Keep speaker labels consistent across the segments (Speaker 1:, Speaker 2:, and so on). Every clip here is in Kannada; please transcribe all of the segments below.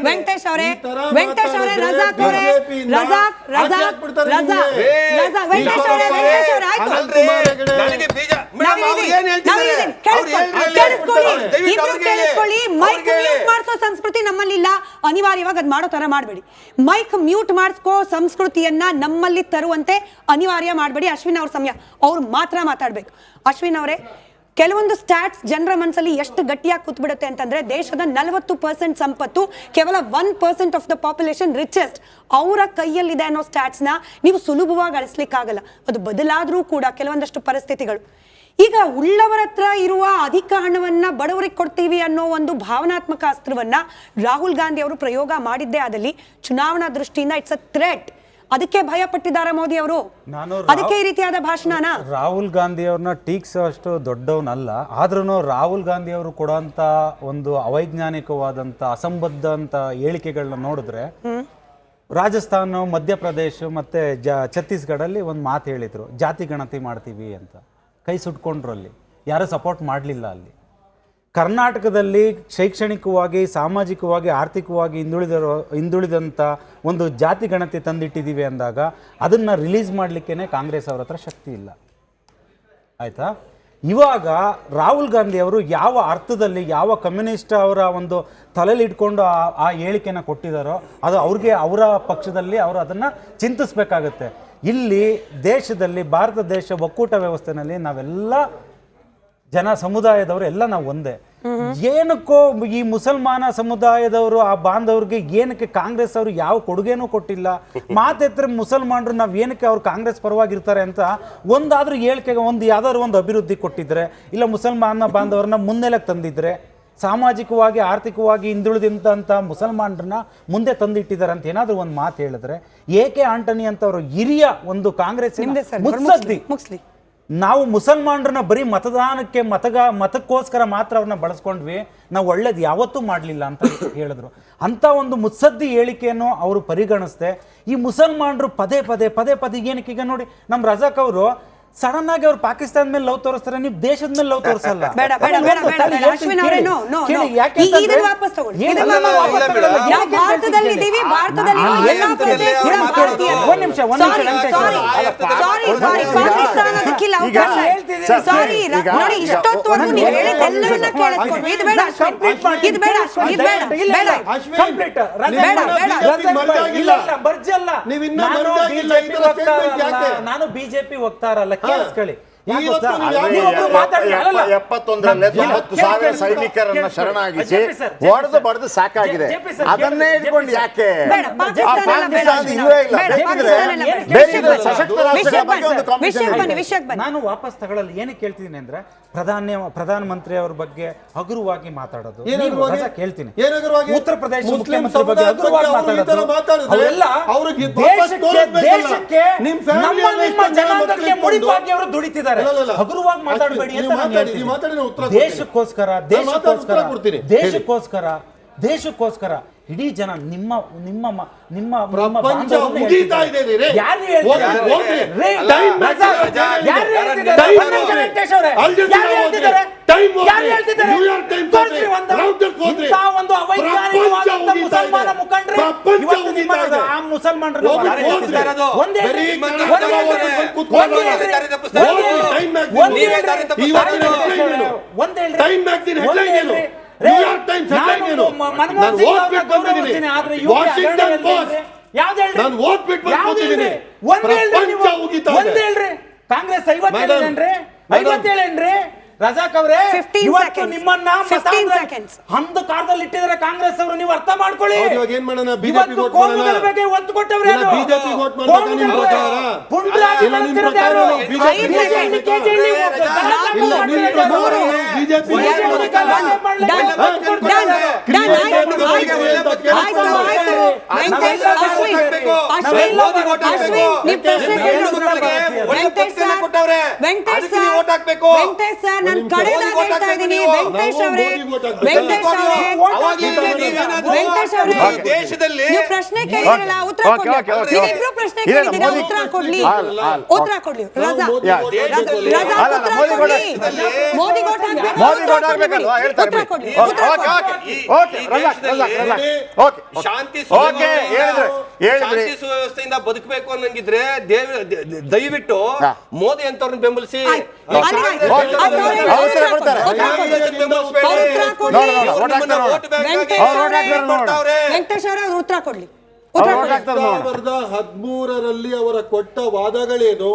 Speaker 1: ವೆಂಕಟೇಶ್ ಅವರೇ ರಜಾಕ್ ಅವರೇ ವೆಂಕಟೇಶ್ ಅವರೇ ಮೈಕ್ ಮ್ಯೂಟ್ ಮಾಡಿಸೋ ಸಂಸ್ಕೃತಿ ನಮ್ಮಲ್ಲಿಲ್ಲ. ಅನಿವಾರ್ಯವಾಗಿ ಅದ್ ಮಾಡೋ ತರ ಮಾಡಬೇಡಿ. ಮೈಕ್ ಮ್ಯೂಟ್ ಮಾಡಿಸ್ಕೋ ಸಂಸ್ಕೃತಿಯನ್ನ ನಮ್ಮಲ್ಲಿ ತರುವಂತೆ ಅನಿವಾರ್ಯ ಮಾಡಬೇಡಿ. ಅಶ್ವಿನ್ ಅವ್ರ ಸಮಯ, ಅವ್ರು ಮಾತ್ರ ಮಾತಾಡ್ಬೇಕು. ಅಶ್ವಿನ್ ಅವರೇ, ಕೆಲವೊಂದು ಸ್ಟ್ಯಾಟ್ಸ್ ಜನರ ಮನಸ್ಸಲ್ಲಿ ಎಷ್ಟು ಗಟ್ಟಿಯಾಗಿ ಕೂತ್ಬಿಡುತ್ತೆ ಅಂತಂದ್ರೆ, ದೇಶದ 40% ಸಂಪತ್ತು ಕೇವಲ 1% ಆಫ್ ದ ಪಾಪ್ಯುಲೇಷನ್ ರಿಚೆಸ್ಟ್ ಅವರ ಕೈಯಲ್ಲಿದೆ ಅನ್ನೋ ಸ್ಟ್ಯಾಟ್ಸ್ ನ ನೀವು ಸುಲಭವಾಗಿ ಅಳಿಸ್ಲಿಕ್ಕಾಗಲ್ಲ. ಅದು ಬದಲಾದ್ರೂ ಕೂಡ ಕೆಲವೊಂದಷ್ಟು ಪರಿಸ್ಥಿತಿಗಳು, ಈಗ ಉಳ್ಳವರ ಹತ್ರ ಇರುವ ಅಧಿಕ ಹಣವನ್ನ ಬಡವರಿಗೆ ಕೊಡ್ತೀವಿ ಅನ್ನೋ ಒಂದು ಭಾವನಾತ್ಮಕ ಅಸ್ತ್ರವನ್ನ ರಾಹುಲ್ ಗಾಂಧಿ ಅವರು ಪ್ರಯೋಗ ಮಾಡಿದ್ದೇ ಆದಲ್ಲಿ ಚುನಾವಣಾ ದೃಷ್ಟಿಯಿಂದ ಇಟ್ಸ್ ಅ ಥ್ರೆಟ್. ಅದಕ್ಕೆ ಭಯ ಪಟ್ಟಿದ್ದಾರೆ ಮೋದಿ ಅವರು, ಅದಕ್ಕೆ ಈ ರೀತಿಯಾದ ಭಾಷಣನ.
Speaker 2: ರಾಹುಲ್ ಗಾಂಧಿ ಅವ್ರನ್ನ ಟೀಕ್ಸೋಷ್ಟು ದೊಡ್ಡವನಲ್ಲ, ಆದ್ರೂ ರಾಹುಲ್ ಗಾಂಧಿ ಅವರು ಕೊಡುವಂತ ಒಂದು ಅವೈಜ್ಞಾನಿಕವಾದಂತ ಅಸಂಬದ್ಧ ಅಂತ ಹೇಳಿಕೆಗಳನ್ನ ನೋಡಿದ್ರೆ, ರಾಜಸ್ಥಾನ, ಮಧ್ಯಪ್ರದೇಶ ಮತ್ತೆ ಛತ್ತೀಸ್ಗಢಲ್ಲಿ ಒಂದು ಮಾತು ಹೇಳಿದ್ರು, ಜಾತಿ ಗಣತಿ ಮಾಡ್ತೀವಿ ಅಂತ. ಕೈ ಸುಟ್ಕೊಂಡ್ರು, ಅಲ್ಲಿ ಯಾರು ಸಪೋರ್ಟ್ ಮಾಡಲಿಲ್ಲ. ಅಲ್ಲಿ ಕರ್ನಾಟಕದಲ್ಲಿ ಶೈಕ್ಷಣಿಕವಾಗಿ, ಸಾಮಾಜಿಕವಾಗಿ, ಆರ್ಥಿಕವಾಗಿ ಹಿಂದುಳಿದಂಥ ಒಂದು ಜಾತಿ ಗಣತಿ ತಂದಿಟ್ಟಿದ್ದೀವಿ ಅಂದಾಗ ಅದನ್ನು ರಿಲೀಸ್ ಮಾಡಲಿಕ್ಕೇ ಕಾಂಗ್ರೆಸ್ ಅವ್ರ ಹತ್ರ ಶಕ್ತಿ ಇಲ್ಲ. ಆಯಿತಾ? ಇವಾಗ ರಾಹುಲ್ ಗಾಂಧಿ ಅವರು ಯಾವ ಅರ್ಥದಲ್ಲಿ, ಯಾವ ಕಮ್ಯುನಿಸ್ಟ್ ಅವರ ಒಂದು ತಲೆಯಲ್ಲಿ ಇಟ್ಕೊಂಡು ಆ ಹೇಳಿಕೆನ ಕೊಟ್ಟಿದ್ದಾರೋ ಅದು ಅವ್ರಿಗೆ, ಅವರ ಪಕ್ಷದಲ್ಲಿ ಅವರು ಅದನ್ನು ಚಿಂತಿಸ್ಬೇಕಾಗತ್ತೆ. ಇಲ್ಲಿ ದೇಶದಲ್ಲಿ, ಭಾರತ ದೇಶ ಒಕ್ಕೂಟ ವ್ಯವಸ್ಥೆನಲ್ಲಿ ನಾವೆಲ್ಲ ಸಮುದಾಯದವರು ಎಲ್ಲ ನಾವು ಒಂದೇ. ಏನಕ್ಕೋ ಈ ಮುಸಲ್ಮಾನ ಸಮುದಾಯದವರು, ಆ ಬಾಂಧವ್ರಿಗೆ ಏನಕ್ಕೆ ಕಾಂಗ್ರೆಸ್ ಅವರು ಯಾವ ಕೊಡುಗೆನೂ ಕೊಟ್ಟಿಲ್ಲ. ಮಾತೆತ್ತರೆ ಮುಸಲ್ಮಾನರು ನಾವು ಏನಕ್ಕೆ ಅವ್ರು ಕಾಂಗ್ರೆಸ್ ಪರವಾಗಿರ್ತಾರೆ ಅಂತ ಒಂದಾದ್ರೂ ಹೇಳಿಕೆಗೆ ಯಾವ್ದಾದ್ರು ಒಂದು ಅಭಿವೃದ್ಧಿ ಕೊಟ್ಟಿದ್ರೆ, ಇಲ್ಲ ಮುಸಲ್ಮಾನ ಬಾಂಧವರನ್ನ ಮುನ್ನೆಲೆಗೆ ತಂದಿದ್ರೆ, ಸಾಮಾಜಿಕವಾಗಿ ಆರ್ಥಿಕವಾಗಿ ಹಿಂದುಳಿದಂಥ ಮುಸಲ್ಮಾನರನ್ನ ಮುಂದೆ ತಂದಿಟ್ಟಿದ್ದಾರೆ ಅಂತ ಏನಾದರೂ ಒಂದು ಮಾತು ಹೇಳಿದ್ರೆ, ಏಕೆ ಆಂಟನಿ ಅಂತ ಅವರು ಹಿರಿಯ ಒಂದು ಕಾಂಗ್ರೆಸ್ ಮುತ್ಸದ್ದಿ, ನಾವು ಮುಸಲ್ಮಾನರನ್ನ ಬರೀ ಮತದಾನಕ್ಕೆ ಮತಕ್ಕೋಸ್ಕರ ಮಾತ್ರ ಅವ್ರನ್ನ ಬಳಸ್ಕೊಂಡ್ವಿ, ನಾವು ಒಳ್ಳೇದು ಯಾವತ್ತೂ ಮಾಡಲಿಲ್ಲ ಅಂತ ಹೇಳಿದ್ರು. ಅಂತ ಒಂದು ಮುತ್ಸದ್ದಿ ಹೇಳಿಕೆಯನ್ನು ಅವರು ಪರಿಗಣಿಸ್ದೆ ಈ ಮುಸಲ್ಮಾನರು ಪದೇ ಪದೇ ಏನಕ್ಕೆ, ಈಗ ನೋಡಿ ನಮ್ಮ ರಜಾಕ್ ಅವರು ಸಡನ್ ಆಗಿ ಅವ್ರು ಪಾಕಿಸ್ತಾನ ಮೇಲೆ ಲವ್ ತೋರಿಸ್ತಾರೆ, ನೀವು ದೇಶದ ಮೇಲೆ ಲವ್ ತೋರಿಸಲ್ಲ. ನಾನು ಬಿಜೆಪಿ ಹೋಗ್ತಾರಲ್ಲ, ಕೇಳಿಸ್ಕೊಳ್ಳಿ.
Speaker 3: 71,000 ಸೈನಿಕರನ್ನ ಶರಣಾಗಿಸಿ ಹೊಡೆದು ಬಡ್ದು ಸಾಕಾಗಿದೆ. ಅದನ್ನೇ ಇಟ್ಕೊಂಡು ಯಾಕೆ ಇಲ್ವೇ ಇಲ್ಲ. ಸಶಕ್ತ ರಾಷ್ಟ್ರಗಳ ಬಗ್ಗೆ ಒಂದು ಕಾಂಪಿಟೇಷನ್.
Speaker 2: ನಾನು ವಾಪಸ್ ತಗೊಳ್ಳಲು ಏನಕ್ಕೆ ಕೇಳ್ತಿದ್ದೀನಿ ಅಂದ್ರೆ, ಪ್ರಧಾನಮಂತ್ರಿ ಅವ್ರ ಬಗ್ಗೆ ಹಗುರವಾಗಿ ಮಾತಾಡೋದು ಕೇಳ್ತೀನಿ. ಉತ್ತರ ಪ್ರದೇಶ ಮುಖ್ಯಮಂತ್ರಿ ಬಗ್ಗೆ ಹಗುರವಾಗಿ ಮಾತಾಡೋದು, ದೇಶಕ್ಕೆ ನಮ್ಮ ಜನಾಂಗಕ್ಕೆ ಮುಡಿಪಾಗಿ ಅವರು ದುಡಿತಿದ್ದಾರೆ. ಹಗುರವಾಗಿ ಮಾತಾಡಬೇಡಿ ಅಂತ ನಾನು ಹೇಳ್ತೀನಿ. ದೇಶಕ್ಕೋಸ್ಕರ ಇಡೀ ಜನ ನಿಮ್ಮ
Speaker 3: ಮುಗಿತಾ ಇದೆ.
Speaker 2: ಮುಸಲ್ಮಾನ ಮುಖಂಡರು ಮುಸಲ್ಮಾನರು ಕಾಂಗ್ರೆಸ್ 57 ರಜಾಕ್ ಅವರೇ, ಇವತ್ತು ನಿಮ್ಮನ್ನ ಹಂದ ಕಾಲದಲ್ಲಿ ಇಟ್ಟಿದ್ದಾರೆ ಕಾಂಗ್ರೆಸ್ ಅವರು, ನೀವು ಅರ್ಥ ಮಾಡ್ಕೊಳ್ಳಿ. ಒತ್ತು ಕೊಟ್ಟವ್ರೆ
Speaker 1: ವೆಂಕಟೇಶ್ ಸರ್ ನಾನು ಕಡೆದಾಗ ಹೇಳ್ತಾ ಇದ್ದೀನಿ ವೆಂಕಟೇಶ್ ಅವರೇ ದೇಶದಲ್ಲಿ ನೀವು ಪ್ರಶ್ನೆ ಕೇಳಿರಲ್ಲ ಉತ್ತರ ಕೊಡ್ಲಿ ನೀವಿಬ್ರು ಪ್ರಶ್ನೆ ಕೇಳಿದ್ದೀರಾ ಉತ್ತರ ಕೊಡ್ಲಿ ರಜಾ ಉತ್ತರ ಕೊಡ್ಲಿ ಮೋದಿ ಗೋಟ್
Speaker 4: ಶಾಂತಿ ಸುವ್ಯವಸ್ಥೆಯಿಂದ ಬದುಕಬೇಕು ಅನ್ನಂಗಿದ್ರೆ ದಯವಿಟ್ಟು ಮೋದಿ ಅಂತವ್ರನ್ನ ಬೆಂಬಲಿಸಿ.
Speaker 1: ವೆಂಕಟೇಶ್ ಅವರ ಉತ್ತರ ಕೊಡ್ಲಿ.
Speaker 5: 2013 ಅವರ ಕೊಟ್ಟ ವಾದಗಳೇನು,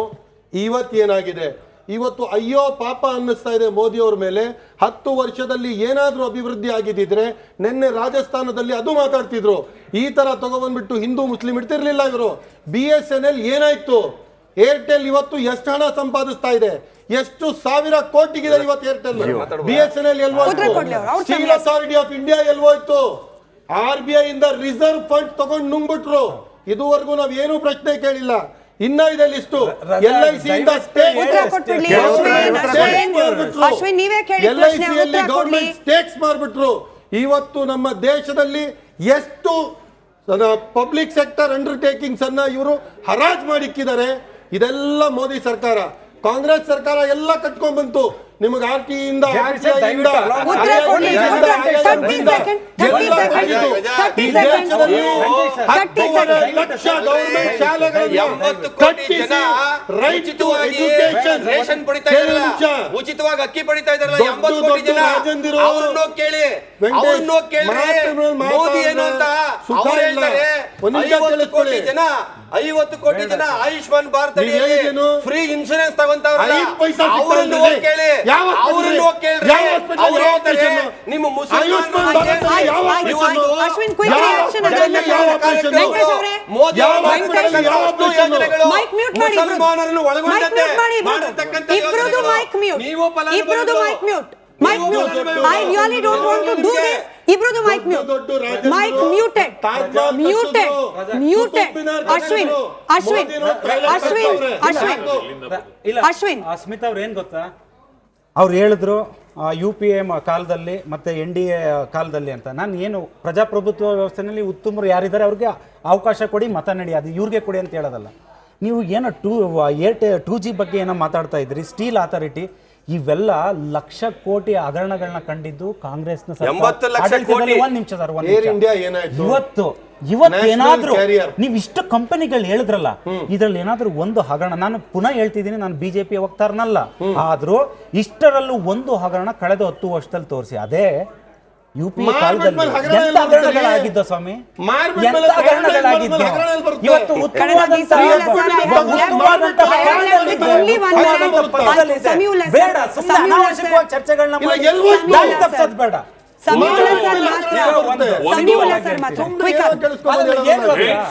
Speaker 5: ಇವತ್ತೇನಾಗಿದೆ? ಇವತ್ತು ಅಯ್ಯೋ ಪಾಪ ಅನ್ನಿಸ್ತಾ ಇದೆ ಮೋದಿ ಅವ್ರ ಮೇಲೆ. 10 ವರ್ಷದಲ್ಲಿ ಏನಾದ್ರೂ ಅಭಿವೃದ್ಧಿ ಆಗಿದ್ದಿದ್ರೆ ನಿನ್ನೆ ರಾಜಸ್ಥಾನದಲ್ಲಿ ಅದು ಮಾತಾಡ್ತಿದ್ರು. ಈ ತರ ತಗೊಬಂದ್ಬಿಟ್ಟು ಹಿಂದೂ ಮುಸ್ಲಿಂ ಇಡ್ತಿರ್ಲಿಲ್ಲ ಇವರು. BSNL ಏನಾಯ್ತು? ಏರ್ಟೆಲ್ ಇವತ್ತು ಎಷ್ಟು ಹಣ ಸಂಪಾದಿಸ್ತಾ ಇದೆ? ಎಷ್ಟು ಸಾವಿರ ಕೋಟಿಗಿದೆ ಇವತ್ತು ಏರ್ಟೆಲ್. BSNL ಎಲ್ವೋಯ್ತು? ಸ್ಟೀಲ್ ಅಥಾರಿಟಿ ಆಫ್ ಇಂಡಿಯಾ ಎಲ್ವೋಯ್ತು? RBI ಇಂದ ರಿಸರ್ವ್ ಫಂಡ್ ತಗೊಂಡು ನುಂಗ್ಬಿಟ್ರು. ಇದುವರೆಗೂ ನಾವ್ ಏನು ಪ್ರಶ್ನೆ ಕೇಳಿಲ್ಲ. ಇನ್ನ ಇದೆ ಲಿಸ್ಟು. LIC ಇಂದ ಗವರ್ಮೆಂಟ್ ಸ್ಟೇಕ್ಸ್ ಮಾರ್ಬಿಟ್ರು. ಇವತ್ತು ನಮ್ಮ ದೇಶದಲ್ಲಿ ಎಷ್ಟು ಪಬ್ಲಿಕ್ ಸೆಕ್ಟರ್ ಅಂಡರ್ಟೇಕಿಂಗ್ಸ್ ಅನ್ನ ಇವರು ಹರಾಜ್ ಮಾಡಿಕ್ಕಿದ್ದಾರೆ. ಇದೆಲ್ಲ ಮೋದಿ ಸರ್ಕಾರ, ಕಾಂಗ್ರೆಸ್ ಸರ್ಕಾರ ಎಲ್ಲ ಕಟ್ಕೊಂಡ್ ಬಂತು. ನಿಮಗೆ RTI ಇಂದ ಲಕ್ಷ ಗವರ್ಮೆಂಟ್ ಶಾಲೆಗಳನ್ನು
Speaker 4: ಉಚಿತವಾಗಿ ಅಕ್ಕಿ ಪಡಿತಾ ಇದಾರಲ್ಲ 80 ಕೋಟಿ ಜನ. ಅವ್ರನ್ನೋ ಕೇಳಿ, ಮೋದಿ ಏನು ಅಂತ ಅವ್ರು ಹೇಳ್ತಾರೆ. 50 ಕೋಟಿ ಜನ ಆಯುಷ್ಮಾನ್ ಭಾರತ್ ಫ್ರೀ ಇನ್ಶೂರೆನ್ಸ್ ತಗೊಂತವ್ರಲ್ಲ, ಅವ್ರನ್ನ ಕೇಳಿ. ನಿಮ್ಮ ಮುಸಲ್ಮಾನರನ್ನು ಒಳಗೊಂಡಂತೆ ಮಾಡತಕ್ಕಂಥ ನೀವು
Speaker 1: I really don't want to do this. Ibrudu mic mute. Mic muted. Ashwin.
Speaker 2: Smita ಅವ್ರು ಏನ್ ಗೊತ್ತಾ, ಅವ್ರು ಹೇಳಿದ್ರು UPA ಕಾಲದಲ್ಲಿ ಮತ್ತೆ NDA ಕಾಲದಲ್ಲಿ ಅಂತ. ನಾನು ಏನು ಪ್ರಜಾಪ್ರಭುತ್ವ ವ್ಯವಸ್ಥೆನಲ್ಲಿ ಉತ್ತಮರು ಯಾರಿದ್ದಾರೆ ಅವ್ರಿಗೆ ಅವಕಾಶ ಕೊಡಿ, ಮತ ನೀಡಿ, ಅದು ಇವ್ರಿಗೆ ಕೊಡಿ ಅಂತ ಹೇಳೋದಲ್ಲ. ನೀವು ಏನೋ 2G ಬಗ್ಗೆ ಏನೋ ಮಾತಾಡ್ತಾ ಇದ್ರಿ, ಸ್ಟೀಲ್ ಅಥಾರಿಟಿ, ಇವೆಲ್ಲ ಲಕ್ಷ ಕೋಟಿ ಹಗರಣಗಳನ್ನ ಕಂಡಿದ್ದು ಕಾಂಗ್ರೆಸ್ನ ಇವತ್ತೇನಾದ್ರೂ ನೀವು ಇಷ್ಟು ಕಂಪನಿಗಳು ಹೇಳಿದ್ರಲ್ಲ, ಇದ್ರಲ್ಲಿ ಏನಾದ್ರೂ ಒಂದು ಹಗರಣ, ನಾನು ಪುನಃ ಹೇಳ್ತಿದ್ದೀನಿ, ನಾನು BJP ವಕ್ತಾರನಲ್ಲ, ಆದ್ರೂ ಇಷ್ಟರಲ್ಲೂ ಒಂದು ಹಗರಣ ಕಳೆದ 10 ವರ್ಷದಲ್ಲಿ ತೋರಿಸಿ. ಅದೇ UPA ಕಾಲದಲ್ಲಿ ಎಂತ ಹಗರಣಗಳಾಗಿದ್ದ ಸ್ವಾಮಿ, ಎಂತ ಹಗರಣಗಳಾಗಿದ್ದು. ಇವತ್ತು ಬೇಡ ಸುಮ್ಮನೆ ಅನಾವಶ್ಯಕವಾಗಿ ಚರ್ಚೆಗಳನ್ನ ಮಾಡಿ ದಾರಿ ತಪ್ಪಿಸೋದು ಬೇಡ.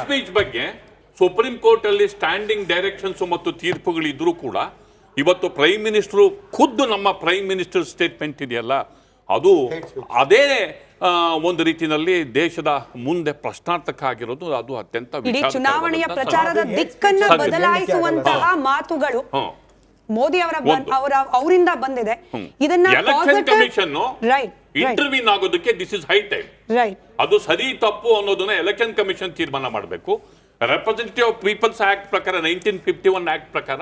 Speaker 6: ಸ್ಪೀಚ್ ಬಗ್ಗೆ ಸುಪ್ರೀಂ ಕೋರ್ಟ್ ಅಲ್ಲಿ ಸ್ಟ್ಯಾಂಡಿಂಗ್ ಡೈರೆಕ್ಷನ್ಸ್ ಮತ್ತು ತೀರ್ಪುಗಳಿದ್ರೂ ಕೂಡ ಇವತ್ತು ಪ್ರೈಮ್ ಮಿನಿಸ್ಟರ್ ಖುದ್ದು ನಮ್ಮ ಪ್ರೈಮ್ ಮಿನಿಸ್ಟರ್ ಸ್ಟೇಟ್ಮೆಂಟ್ ಇದೆಯಲ್ಲ, ಅದು ಅದೇ ಒಂದು ರೀತಿಯಲ್ಲಿ ದೇಶದ ಮುಂದೆ ಪ್ರಶ್ನಾರ್ಥಕ ಆಗಿರೋದು. ಅದು ಅತ್ಯಂತ
Speaker 1: ಇಡೀ ಚುನಾವಣೆಯ ಪ್ರಚಾರದ ದಿಕ್ಕನ್ನ ಬದಲಾಯಿಸುವಂತಹ ಮಾತುಗಳು ಮೋದಿ ಅವರಿಂದ ಬಂದಿದೆ. ಇದನ್ನ
Speaker 6: ಎಲೆಕ್ಷನ್ ಕಮಿಷನ್ ಇಂಟರ್ವ್ಯೂನ್ ಆಗೋದಕ್ಕೆ ದಿಸ್ ಇಸ್ ಹೈ ಟೈಮ್. ಅದು ಸರಿ ತಪ್ಪು ಅನ್ನೋದನ್ನ ಎಲೆಕ್ಷನ್ ಕಮಿಷನ್ ತೀರ್ಮಾನ ಮಾಡಬೇಕು. ರೆಪ್ರೆಸೆಂಟೇಟಿವ್ ಪೀಪಲ್ಸ್ ಆಕ್ಟ್ ಪ್ರಕಾರ 1951 ಆಕ್ಟ್ ಪ್ರಕಾರ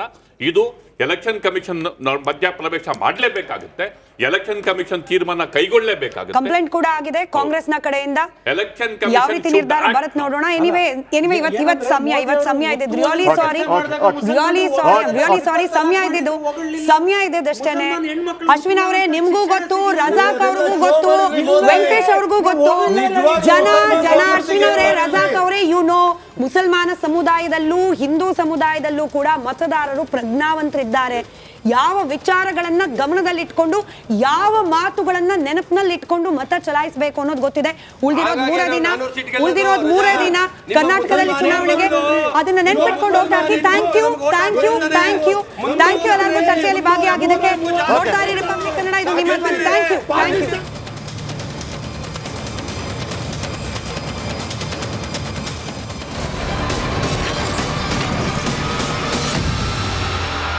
Speaker 6: ಇದು ಎಲೆಕ್ಷನ್ ಕಮಿಷನ್ ಮಧ್ಯಪ್ರವೇಶ ಮಾಡಲೇಬೇಕಾಗುತ್ತೆ. ಎಲೆಕ್ಷನ್ ಕಮಿಷನ್ ತೀರ್ಮಾನ ಕೈಗೊಳ್ಳಲೇಬೇಕಾಗುತ್ತೆ.
Speaker 1: ಕಂಪ್ಲೇಂಟ್ ಕೂಡ ಆಗಿದೆ ಕಾಂಗ್ರೆಸ್ ನ ಕಡೆಯಿಂದ.
Speaker 6: ಎಲೆಕ್ಷನ್
Speaker 1: ಯಾವ ರೀತಿ ನಿರ್ಧಾರ ಬರುತ್ತೆ ನೋಡೋಣ. ಎನಿವೇ ಇವತ್ತು ಸಮಯ ಇದೆ. ರಿಯಲಿ ಸಾರಿ ಸಮಯ ಇದ್ದಷ್ಟೇನೆ. ಅಶ್ವಿನ್ ಅವರೇ, ನಿಮ್ಗೂ ಗೊತ್ತು, ರಜಾಕ್ ಅವ್ರಿಗೂ ಗೊತ್ತು, ವೆಂಕಟೇಶ್ ಅವ್ರಿಗೂ ಗೊತ್ತು. ಜನ ಅಶ್ವಿನ್ ಅವರೇ, ರಜಾಕ್ ಅವರೇ, ಮುಸಲ್ಮಾನ ಸಮುದಾಯದಲ್ಲೂ ಹಿಂದೂ ಸಮುದಾಯದಲ್ಲೂ ಕೂಡ ಮತದಾರರು ಪ್ರಜ್ಞಾವಂತರಿದ್ದಾರೆ. ಯಾವ ವಿಚಾರಗಳನ್ನ ಗಮನದಲ್ಲಿಟ್ಕೊಂಡು, ಯಾವ ಮಾತುಗಳನ್ನ ನೆನಪಿನಲ್ಲಿಟ್ಕೊಂಡು ಮತ ಚಲಾಯಿಸಬೇಕು ಅನ್ನೋದು ಗೊತ್ತಿದೆ. ಉಳಿದಿರೋದು ಮೂರೇ ದಿನ ಕರ್ನಾಟಕದಲ್ಲಿ ಚುನಾವಣೆಗೆ. ಅದನ್ನ ನೆನಪಿಟ್ಕೊಂಡು ಹೋಗ್ತಾ ಥ್ಯಾಂಕ್ ಯು ಎಲ್ಲರಿಗೂ ಚರ್ಚೆಯಲ್ಲಿ ಭಾಗಿಯಾಗಿದ್ದಕ್ಕೆ. ನೋಡ್ತಾ ಇರಿ ರಿಪಬ್ಲಿಕ್ ಕನ್ನಡ, ಇದು ನಿಮ್ಮ ಥ್ಯಾಂಕ್ ಯು.